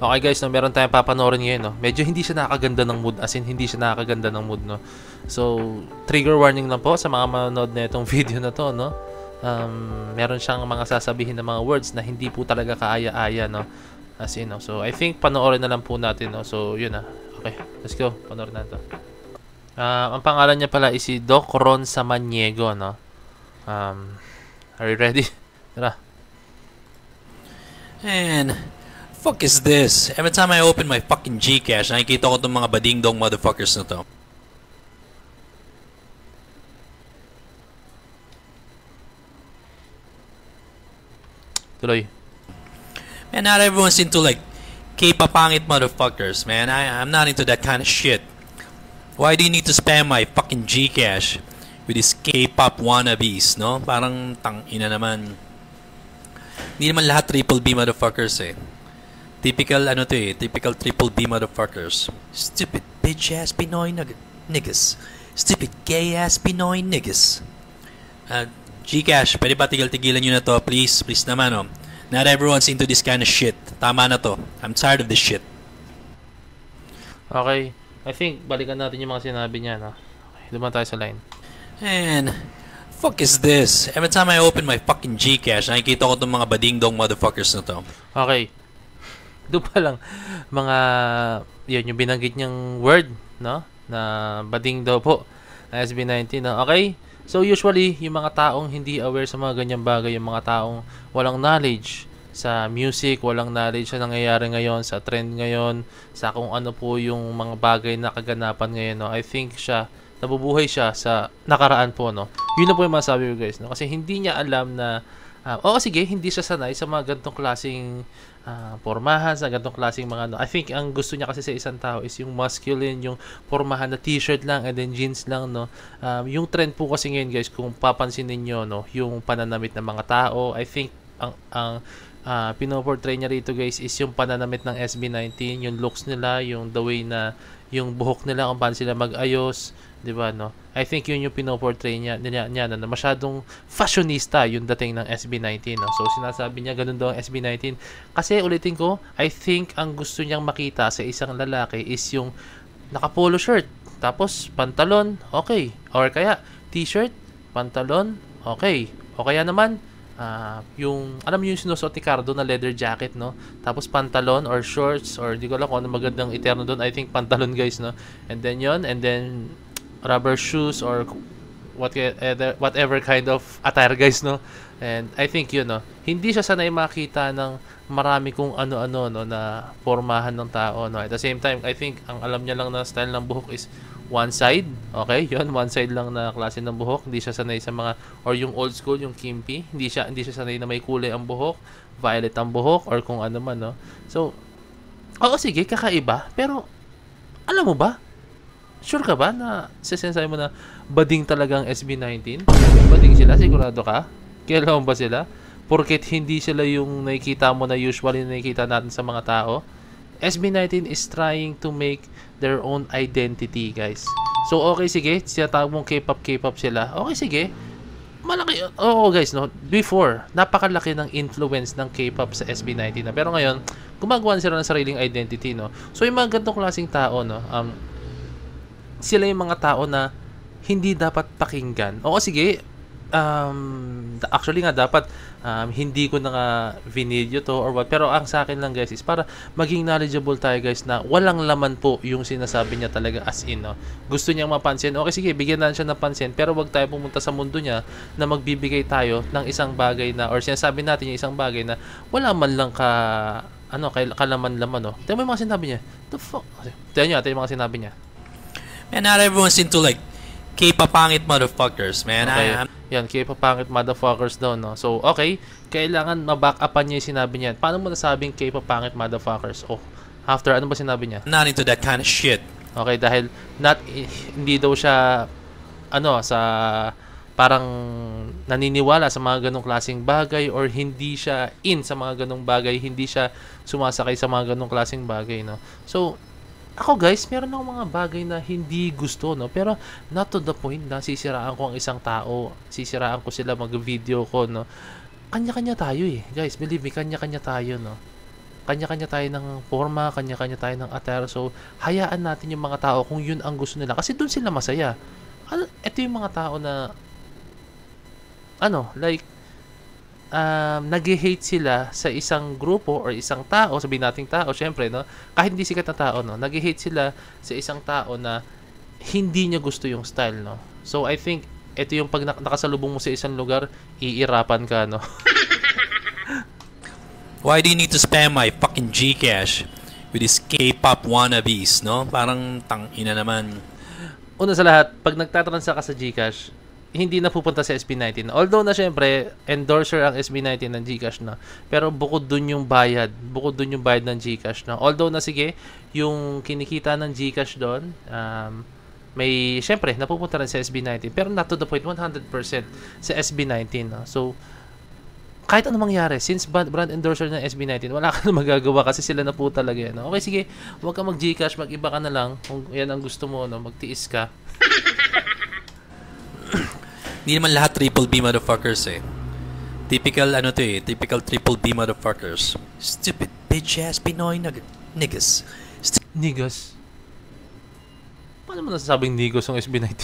Okay guys, no, meron tayong papanoorin ngayon, no. Medyo hindi siya nakakaganda ng mood, as in hindi siya nakakaganda ng mood, no. So, trigger warning lang po sa mga manonood na itong video na to, no. Meron siyang mga sasabihin na mga words na hindi po talaga kaaya-aya, no. As in, no. So, I think panoorin na lang po natin, no. So, yun na. Okay, let's go. Panoorin na to. Ang pangalan niya pala is si Doc Ron Samaniego, no. Are you ready? Tara. And fuck is this? Every time I open my fucking Gcash, nakikita ko itong mga bading-dong motherfuckers na to. Tuloy. Man, not everyone's into like K-papangit motherfuckers, man. I'm not into that kind of shit. Why do you need to spam my fucking Gcash with these K-pop wannabes, no? Parang tang-ina naman. Hindi naman lahat triple B motherfuckers eh. Typical ano to eh, typical triple B motherfuckers. Stupid bitch ass Pinoy niggas. Stupid gay ass Pinoy niggas. Gcash, pwede ba tigil-tigilan nyo na to? Please, please naman oh. Not everyone's into this kind of shit. Tama na to. I'm tired of this shit. Okay, I think balikan natin yung mga sinabi niya, no? Okay, dumaan tayo sa line. And fuck is this? Every time I open my fucking Gcash, nakikita ko itong mga bading-dong motherfuckers na to. Okay. Doon pa lang, mga, yun, yung binanggit niyang word, no? Na bading daw po, na SB19, no? Okay? So, usually, yung mga taong hindi aware sa mga ganyang bagay, yung mga taong walang knowledge sa music, walang knowledge sa nangyayari ngayon, sa trend ngayon, sa kung ano po yung mga bagay na kaganapan ngayon, no? I think nabubuhay siya sa nakaraan po, no? Yun na po yung masabi ko, guys, no? Kasi hindi niya alam na, sige, hindi siya sanay sa mga ganitong klaseng pormahan, sa ganitong klaseng mga, no? I think ang gusto niya kasi sa isang tao is yung masculine, yung pormahan na t-shirt lang and then jeans lang, no? Yung trend po kasi ngayon, guys, kung papansin niyo, no, yung pananamit ng mga tao, I think ang pinoportray niya rito, guys, is yung pananamit ng SB19, yung looks nila, yung the way na yung buhok nila, kung paano sila mag-ayos, 'di ba, no? I think yun yung pinoportray niya na masyadong fashionista yung dating ng SB19, no? So sinasabi niya ganun daw ang SB19 kasi ulitin ko, I think ang gusto niyang makita sa isang lalaki is yung naka-polo shirt, tapos pantalon, okay, or kaya t-shirt, pantalon, okay, o kaya naman yung alam mo yung sinusuot ni Cardo na leather jacket, no? Tapos pantalon or shorts or di ko alam kung ano magandang iterno doon. I think pantalon, guys, no? And then rubber shoes or whatever kind of attire, guys, no? And I think yun, no? Hindi siya sanay makita ng marami kung ano-ano, no, na pormahan ng tao, no? At the same time, I think ang alam niya lang na style ng buhok is one side. Okay, yun, one side lang na klase ng buhok. Hindi siya sanay sa mga, or yung old school, yung kimpi. Hindi siya sanay na may kulay ang buhok, violet ang buhok, or kung ano man, no? So, oo, sige, kakaiba. Pero, alam mo ba? Sure ka ba na sinasabi mo na bading talagang SB19? Bading sila? Sigurado ka? Kailan ba sila? Porket hindi sila yung nakikita mo na usually nakikita natin sa mga tao. SB19 is trying to make their own identity, guys. So, okay, sige. Sinatawag mong K-pop sila. Okay, sige. Malaki. Oo, guys, no? Before, napakalaki ng influence ng K-pop sa SB19 na. Pero ngayon, gumagawa sila ng sariling identity, no? So, yung mga ganitong klaseng tao, no? Sila yung mga tao na hindi dapat pakinggan. Oo, sige. Actually nga, dapat hindi ko na nga video to or what. Pero ang sa akin lang, guys, is para maging knowledgeable tayo, guys, na walang laman po yung sinasabi niya talaga as in, no? Gusto niyang mapansin. Okay, sige, bigyan na siya ng pansin. Pero wag tayo pumunta sa mundo niya na magbibigay tayo ng isang bagay na, or sinasabi natin yung isang bagay na wala man lang kalaman-laman, no? Tignan mo yung mga sinabi niya. The fuck? Tignan niyo yung mga sinabi niya. Man, not everyone's into like K-papangit motherfuckers, man. Okay. Yan, K-papangit motherfuckers daw, no? So, okay, kailangan ma-back upan niya yung sinabi niya. Paano mo nasabing K-papangit motherfuckers? Oh, after, ano ba sinabi niya? Not into that kind of shit. Okay, dahil hindi daw siya, sa parang naniniwala sa mga ganong klaseng bagay or hindi siya sa mga ganong bagay, hindi siya sumasakay sa mga ganong klaseng bagay, no? So, ako, guys, meron akong mga bagay na hindi gusto, no? Pero not to the point na sisiraan ko ang isang tao, sisiraan ko sila mag-video ko, no? Kanya-kanya tayo, eh. Guys, believe me, kanya-kanya tayo, no? kanya-kanya tayo ng forma, kanya-kanya tayo ng attire. So, hayaan natin yung mga tao kung yun ang gusto nila. Kasi doon sila masaya. Ito yung mga tao na, like, nag-hate sila sa isang grupo or isang tao, sabihin nating tao, syempre, no? Kahit hindi sikat na tao, no? Nag-hate sila sa isang tao na hindi niya gusto yung style, no? So, I think, ito yung pag nakasalubong mo sa isang lugar, iirapan ka, no? Why do you need to spam my fucking Gcash with these K-pop wannabes, no? Parang tangina naman. Una sa lahat, pag nagtatransa ka sa Gcash, hindi na pupunta sa SB19. Although na syempre, endorser ang SB19 ng Gcash na. Pero bukod dun yung bayad. Bukod dun yung bayad ng Gcash na. Although na sige, yung kinikita ng Gcash doon, may, syempre, napupunta rin sa SB19. Pero not to the point, 100% sa SB19. No? So, kahit ano mangyari, since brand endorser ng SB19, wala ka na magagawa kasi sila na po talaga yan. No? Okay, sige, huwag ka mag-Gcash, mag-iba ka na lang. Kung yan ang gusto mo, no? Magtiis ka. Hindi naman lahat triple B motherfuckers eh. Typical typical triple B motherfuckers. Stupid bitch ass Pinoy niggas. Niggas? Paano mo nasasabing niggas ang SB19?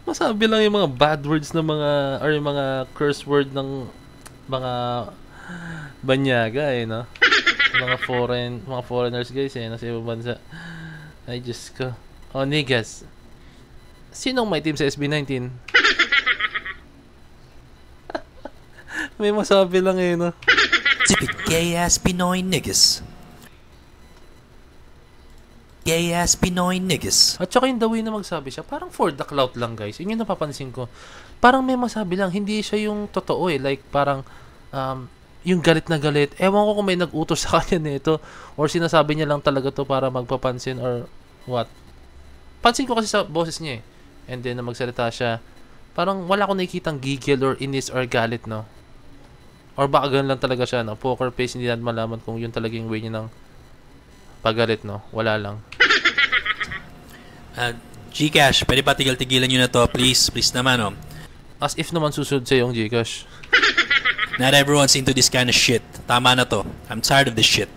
Masabi lang yung mga bad words ng mga, or yung mga curse word ng mga banyaga eh, no? Mga foreigners guys eh, nasa ibang bansa. Ay, Diyos ko. Oh, niggas. Sinong may team sa SB19? May masabi lang eh, no? Stupid gay ass Pinoy niggas. Gay ass Pinoy niggas. At saka yung the way na magsabi siya, parang for the clout lang guys. Yun yung napapansin ko. Parang may masabi lang, hindi siya yung totoo eh. Like parang, yung galit na galit. Ewan ko kung may nag-utos sa kanya nito or sinasabi niya lang talaga to para magpapansin or what. Pansin ko kasi sa boses niya eh. And then na magsalita siya, parang wala ko nakikitang gigil or inis or galit, no? Or baka ganun lang talaga siya, no? Poker face, hindi natin malaman kung yun talaga yung way niya ng pagalit, no? Wala lang. Gcash, pwede ba tigil-tigilan nyo na to, please? Please naman, oh. As if naman susunod sa yung Gcash. Not everyone's into this kind of shit. Tama na to. I'm tired of this shit.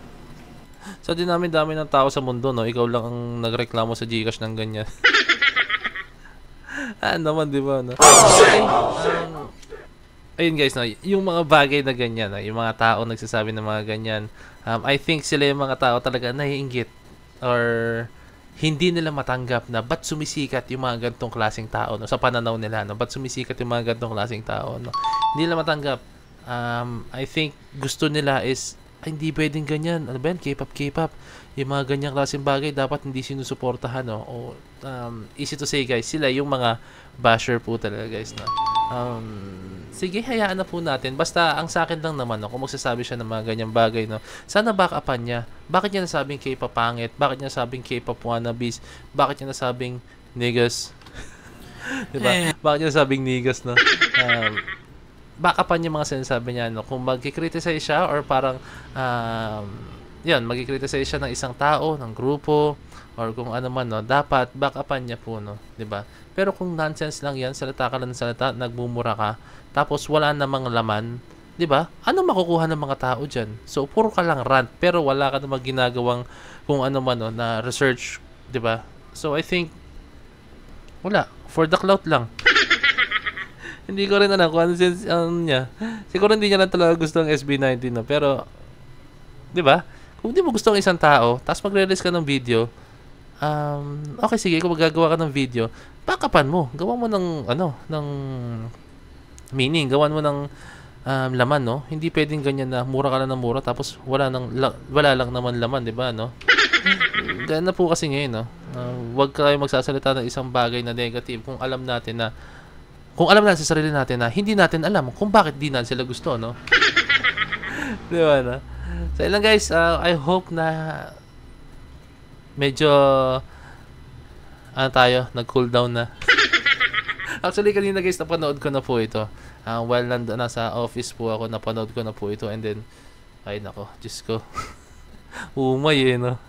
Sa dinami-dami ng tao sa mundo, no? Ikaw lang ang nagreklamo sa Gcash ng ganyan. Naman, di ba, no? Okay. Ayun guys, no? Yung mga bagay na ganyan, no? Yung mga tao nagsasabi ng mga ganyan, I think sila yung mga tao talaga naiinggit or hindi nila matanggap na ba't sumisikat yung mga gantong klaseng tao, no? Sa pananaw nila, no? Ba't sumisikat yung mga gantong klaseng tao, no? Hindi nila matanggap. I think gusto nila is hindi pwedeng ganyan. Ano ba yan? K-pop. Yung mga ganyang klaseng bagay dapat hindi sinusuportahan, no? O, easy to say guys, sila yung mga basher po talaga guys, no? Sige, hayaan na po natin. Basta ang sa akin lang naman, no? Kung magsasabi siya ng mga ganyang bagay, no? Sana back-upan niya. Bakit niya nasabing K-pop pangit? Bakit niya nasabing K-pop wannabes? Bakit niya nasabing niggas? Diba? Bakit niya nasabing niggas, no? Back-upan niya mga sinasabi niya, no? Kung magkikriticize siya or parang yan, magkikriticize siya ng isang tao, ng grupo, or kung ano man, no, dapat back-upan niya po, no, 'di ba? Pero kung nonsense lang 'yan, salita ka lang ng salita, nagmumura ka, tapos wala namang laman, 'di ba? Ano makukuha ng mga tao diyan? So puro ka lang rant, pero wala ka namang ginagawang kung ano man, no, na research, 'di ba? So I think wala, for the clout lang. Hindi ko rin alam kung ano niya. Siguro hindi niya lang talaga gusto ang SB19, no, pero 'di ba? Kung hindi mo gusto ang isang tao, tapos magre-release ka ng video, okay, sige, kung magagawa ka ng video, backupan mo. Gawan mo ng, ng meaning. Gawan mo ng laman, no? Hindi pwedeng ganyan na mura ka lang ng mura, tapos wala lang naman laman, di ba, no? Ganyan na po kasi ngayon, no? Huwag kayo magsasalita ng isang bagay na negative kung alam natin sa sarili natin na hindi natin alam kung bakit di natin sila gusto, no? Di ba, no? So, ilang guys, I hope na medyo nag-cool down na. Actually, kanina guys, napanood ko na po ito. While nasa office po ako, napanood ko na po ito and then, ay nako, Diyos ko. Umay no?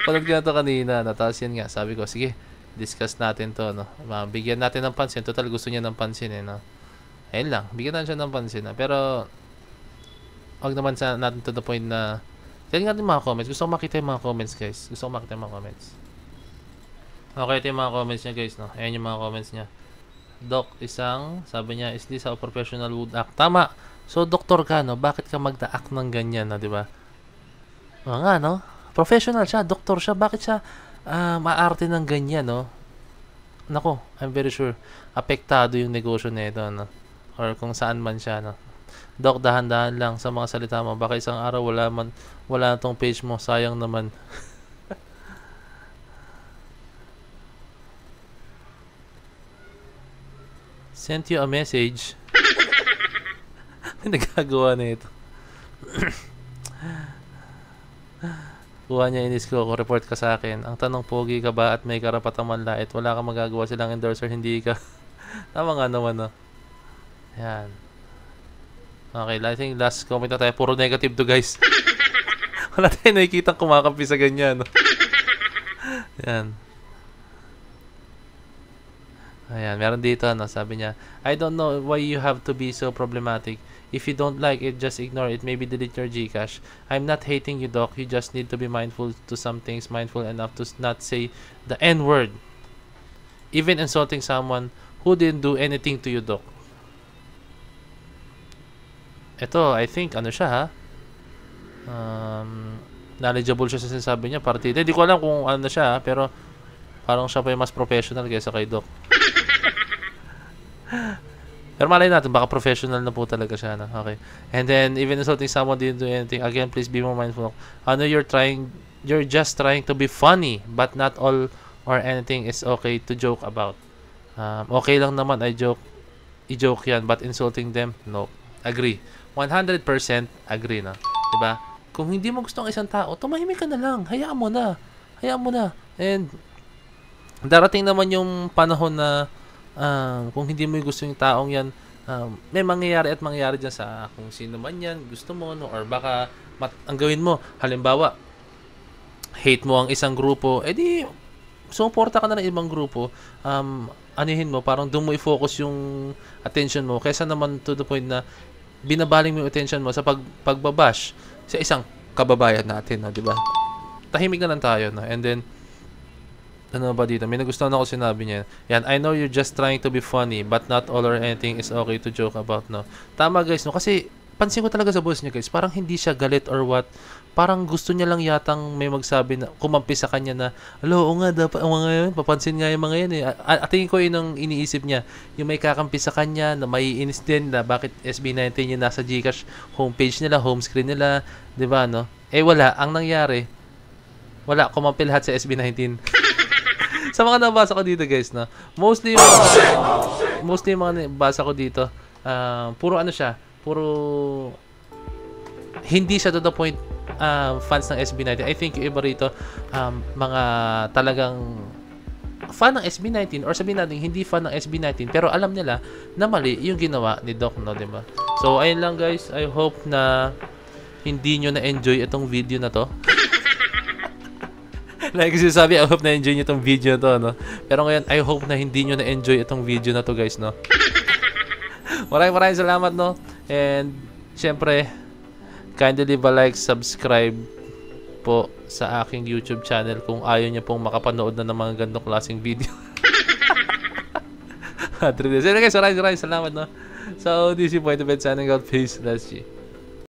Panood ko na ito kanina, tapos yan nga, sabi ko, sige, discuss natin to, no? Bigyan natin ng pansin. Total, gusto niya ng pansin, no? Ayun lang, bigyan natin siya ng pansin, no? Pero, wag naman sa natin to the point na tingnan natin mga comments. Gusto ko makita yung mga comments, guys. Gusto ko makita yung mga comments. Okay, ito yung mga comments niya, guys, no? Ayan yung mga comments niya. Doc, sabi niya, is this how professional would act? Tama. So, doktor ka, no? Bakit ka magda-act ng ganyan, no? Diba? Oo nga, no? Professional siya, doktor siya. Bakit siya maarte ng ganyan, no? Nako, I'm very sure apektado yung negosyo nito, no? Or kung saan man siya, no? Doc, dahan-dahan lang sa mga salita mo. Baka isang araw wala na tong page mo. Sayang naman. Sent you a message. Nagagawa na ito. Kuha niya inis ko, report ka sa akin. Ang tanong, pogi ka ba at may karapatang manlait? Wala kang magagawa, silang endorser, hindi ka. Tama nga naman, no? Yan. Okay, I think last comment na tayo. Puro negative to, guys. Wala tayong nakikita kumakampi sa ganyan, no? Yan. Ayan, meron dito, no? Sabi niya, I don't know why you have to be so problematic. If you don't like it, just ignore it. Maybe delete your Gcash. I'm not hating you, Doc. You just need to be mindful to some things. Mindful enough to not say the N-word. Even insulting someone who didn't do anything to you, Doc. Ito, I think, ano siya, ha? Knowledgeable siya sa sinasabi niya. Partida. Hindi ko alam kung ano siya, ha? Pero parang siya pa yung mas professional kaysa kay Doc. Pero malay natin, baka professional na po talaga siya, no? Okay. And then, even insulting someone didn't do anything. Again, please be more mindful. I know you're just trying to be funny, but not all or anything is okay to joke about. Okay lang naman, i-joke yan, but insulting them, no. Agree. 100% agree, no? Diba? Kung hindi mo gusto ang isang tao, tumahimik ka na lang. Hayaan mo na. Hayaan mo na. And, darating naman yung panahon na kung hindi mo gusto yung taong yan, may mangyayari at mangyayari dyan sa kung sino man yan, gusto mo, no? Or baka ang gawin mo, halimbawa, hate mo ang isang grupo, edi, suporta ka na ng ibang grupo, anihin mo, parang doon mo i-focus yung attention mo, kaysa naman to the point na binabaling mo yung attention mo sa pagbabash sa isang kababayan natin, no? Diba? Tahimik na lang tayo, no? And then, ano ba dito? May nagustuhan ako sinabi niya. Yan, I know you're just trying to be funny, but not all or anything is okay to joke about, no? Tama, guys, no? Kasi, pansin ko talaga sa boss niya, guys. Parang hindi siya galit or what. Parang gusto niya lang yatang may magsabi na, kumampi sa kanya na, alo, o nga, dapat, mga yun, papansin nga yung mga yan, eh. At tingin ko yun ang iniisip niya. Yung may kakampi sa kanya, na may inis din, na bakit SB19 yung nasa Gcash homepage nila, home screen nila, diba, no? Eh, wala. Ang nangyari, wala. Kumampi lahat sa SB19. Sa mga nabasa ko dito, guys, no? Mostly yung mga nabasa ko dito, puro ano siya, puro hindi siya to the point fans ng SB19. I think yung iba rito, mga talagang fan ng SB19 or sabihin natin hindi fan ng SB19 pero alam nila na mali yung ginawa ni Doc, no, diba? So, ayun lang, guys. I hope na hindi nyo na-enjoy itong video na to. Like kasi sabi, I hope na-enjoy nyo itong video na to, no? Pero ngayon, I hope na hindi nyo na-enjoy itong video na to, guys, no? Maraming salamat, no? And, syempre, kindly leave a like, subscribe po sa aking YouTube channel kung ayaw nyo pong makapanood na ng mga gandong klaseng video. So, guys, maraming salamat, no? So, this is Point of Bed signing out. Peace. Let's see.